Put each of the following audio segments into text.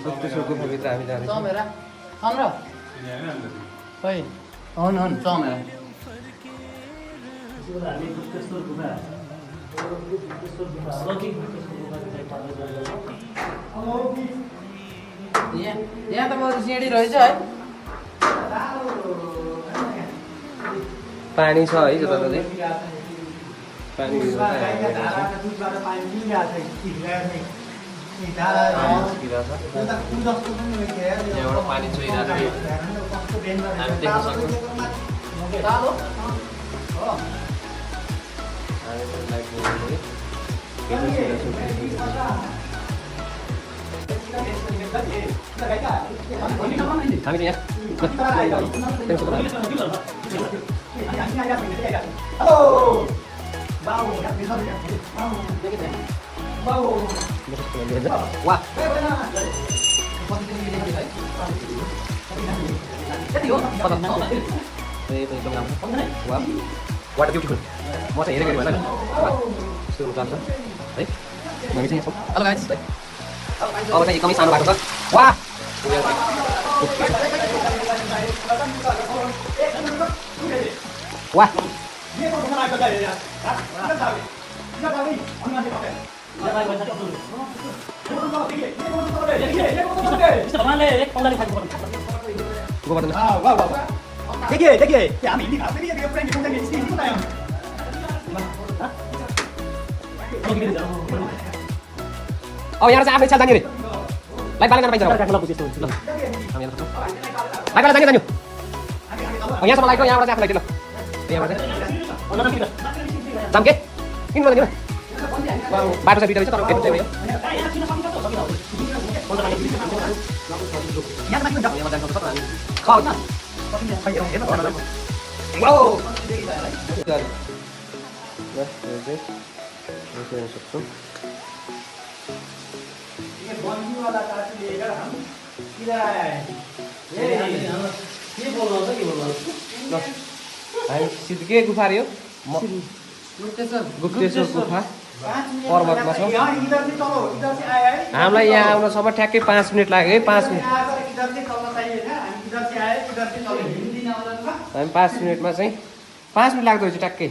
गुप्तेश्वर गुफाभित्र हामी जाँदैछौँ। चमेरा चन्द्र खै हुन् चमेरा यहाँ त म सिँढी रहेछ है पानी छ है जता ततै पानी यहाँबाट पानी चुहिरहेको हामी देख्न सक्छौँ। हामी यहाँ वाह वाटर ब्युटिफुल म चाहिँ हेरेको भएन यस्तो जान्छ है हामी चाहिँ हेलो गाइस अब चाहिँ एकदमै सानो भएको छ वाह वाह देखिए देखिए क्या हम हिंदी खाते नहीं है फ्रेंड को नहीं इसकी पता है अब यहाँ चाहिँ आफै इच्छा जाने रे लाइक बाला जान पाइन्छ हामी यहाँ लाइक बाला जाने यहाँसम्म लाइक यहाँबाट चाहिँ आफूलाई ल यहाँबाट जाम के किन भन्दैन बाटो चाहिँ बिटा रहेछ तर भेट्नु चाहिँ के गुफा रे हो गुप्तेश्वर गुफा पर्वतमा छौँ हामीलाई यहाँ आउनसम्म ठ्याक्कै 5 मिनट लाग्यो है 5 मिनट हामी 5 मिनटमा चाहिँ 5 मिनट लाग्दो रहेछ ट्याक्कै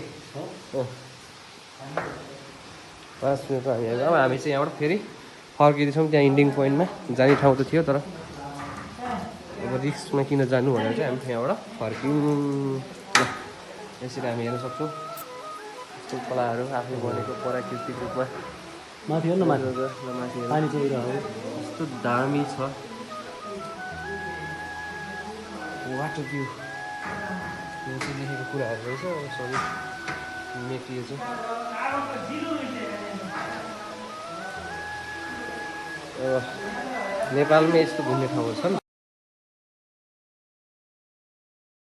5 मिनटमा हामी आयो। अब हामी चाहिँ यहाँबाट फेरि फर्किँदैछौँ त्यहाँ इन्डिङ पोइन्टमा जाने ठाउँ त थियो तर अब रिस्कमा किन जानु भनेर चाहिँ हामी यहाँबाट फर्क्यौँ। यसरी हामी हेर्न सक्छौँ कलाहरू आफूले बनेको प्राकृतिक रूपमा माथि हेर्नु माथि पानी चाहिँ यस्तो दामी छ वाटर भ्यू यो चाहिँ लेखेको कुराहरू रहेछ सबै मेटिएछ। नेपालमै यस्तो घुम्ने ठाउँहरू छन्